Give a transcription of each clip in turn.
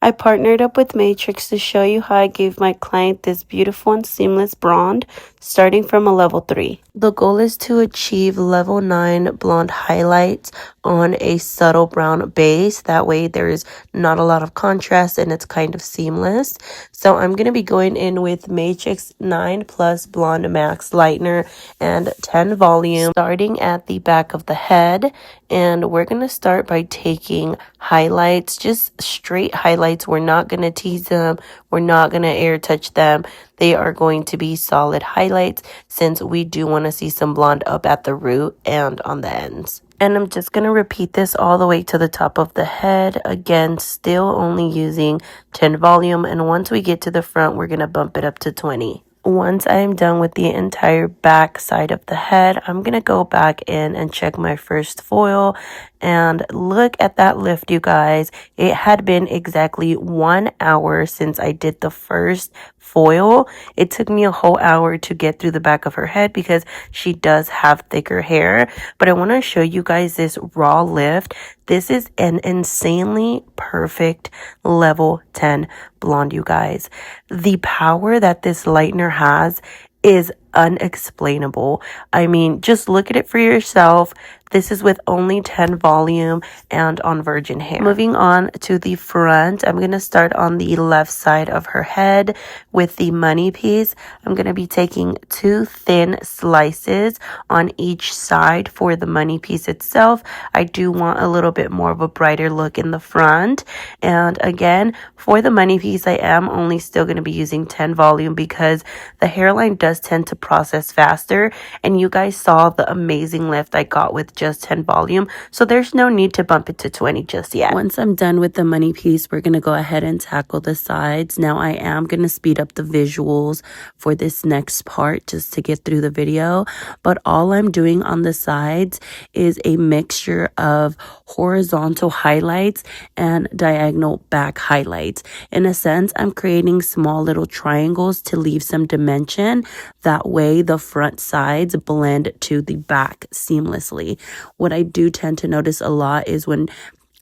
I partnered up with Matrix to show you how I gave my client this beautiful and seamless blonde starting from a level 3. The goal is to achieve level 9 blonde highlights on a subtle brown base. That way there's not a lot of contrast and it's kind of seamless. So I'm going to be going in with Matrix 9 Plus Blonde Max Lightener and 10 volume starting at the back of the head. And we're going to start by taking highlights, just straight highlights. We're not going to tease them. We're not going to air touch them. They are going to be solid highlights since we do want to see some blonde up at the root and on the ends. And I'm just going to repeat this all the way to the top of the head. Again, still only using 10 volume. And once we get to the front, we're going to bump it up to 20. Once I am done with the entire back side of the head, I'm going to go back in and check my first foil. And look at that lift, you guys. It had been exactly 1 hour since I did the first foil. It took me a whole hour to get through the back of her head because she does have thicker hair. But I want to show you guys this raw lift. This is an insanely perfect level 10 blonde, you guys. The power that this lightener has is unexplainable. I mean, just look at it for yourself. This is with only 10 volume and on virgin hair. Moving on to the front, I'm going to start on the left side of her head with the money piece. I'm going to be taking 2 thin slices on each side for the money piece itself. I do want a little bit more of a brighter look in the front. And again, for the money piece, I am only still going to be using 10 volume because the hairline does tend to process faster. And you guys saw the amazing lift I got with just 10 volume, so there's no need to bump it to 20 just yet. Once I'm done with the money piece, we're going to go ahead and tackle the sides. Now I am going to speed up the visuals for this next part just to get through the video, but all I'm doing on the sides is a mixture of horizontal highlights and diagonal back highlights. In a sense, I'm creating small little triangles to leave some dimension. That way the front sides blend to the back seamlessly. What I do tend to notice a lot is when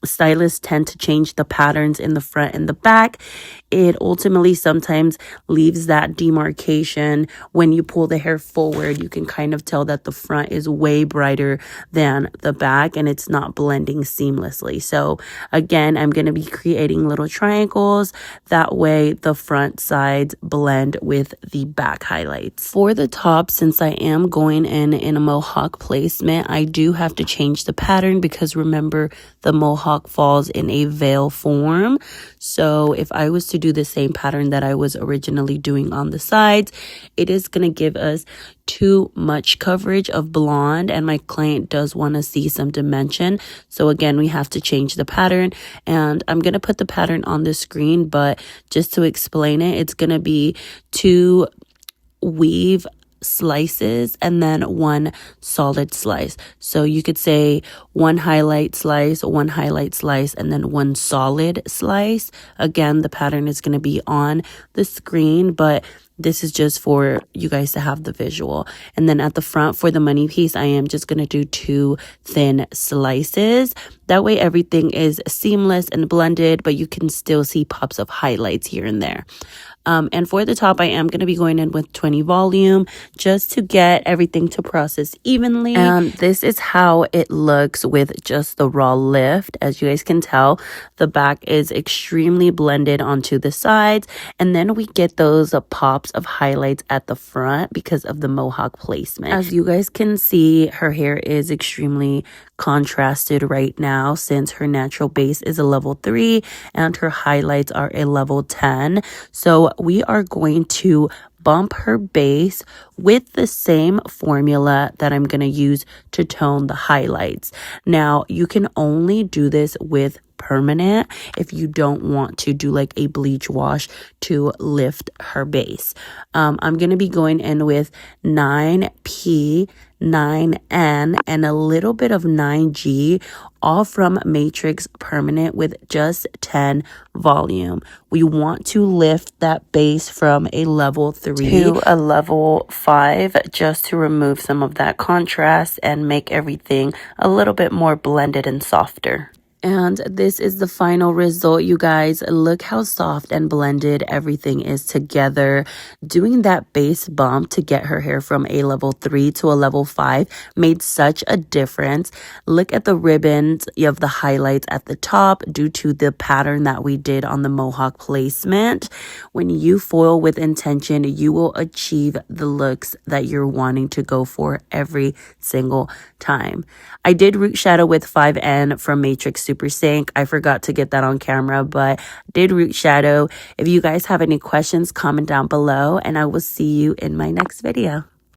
stylists tend to change the patterns in the front and the back, it ultimately sometimes leaves that demarcation. When you pull the hair forward, you can kind of tell that the front is way brighter than the back and it's not blending seamlessly. So again, I'm going to be creating little triangles. That way the front sides blend with the back highlights. For the top, since I am going in a mohawk placement, I do have to change the pattern because remember, the mohawk falls in a veil form. So if I was to do the same pattern that I was originally doing on the sides, it is going to give us too much coverage of blonde, and my client does want to see some dimension. So again, we have to change the pattern, and I'm going to put the pattern on the screen, but just to explain it, it's going to be 2 weave slices and then 1 solid slice. So you could say 1 highlight slice, 1 highlight slice, and then 1 solid slice. Again, the pattern is going to be on the screen, but this is just for you guys to have the visual. And then at the front for the money piece, I am just going to do 2 thin slices. That way everything is seamless and blended, but you can still see pops of highlights here and there. And for the top, I am going to be going in with 20 volume just to get everything to process evenly. And this is how it looks with just the raw lift. As you guys can tell, the back is extremely blended onto the sides. And then we get those pops of highlights at the front because of the mohawk placement. As you guys can see, her hair is extremely contrasted right now since her natural base is a level 3 and her highlights are a level 10. So we are going to bump her base with the same formula that I'm going to use to tone the highlights. Now, you can only do this with permanent if you don't want to do like a bleach wash to lift her base. I'm going to be going in with 9P, 9N, and a little bit of 9G, all from Matrix Permanent with just 10 volume. We want to lift that base from a level 3 to a level 5 just to remove some of that contrast and make everything a little bit more blended and softer. And this is the final result, you guys. Look how soft and blended everything is together. Doing that base bump to get her hair from a level 3 to a level 5 made such a difference. Look at the ribbons. You have the highlights at the top due to the pattern that we did on the mohawk placement. When you foil with intention, you will achieve the looks that you're wanting to go for every single time. I did root shadow with 5N from Matrix Super Sync. I forgot to get that on camera, but did root shadow. If you guys have any questions, comment down below, and I will see you in my next video.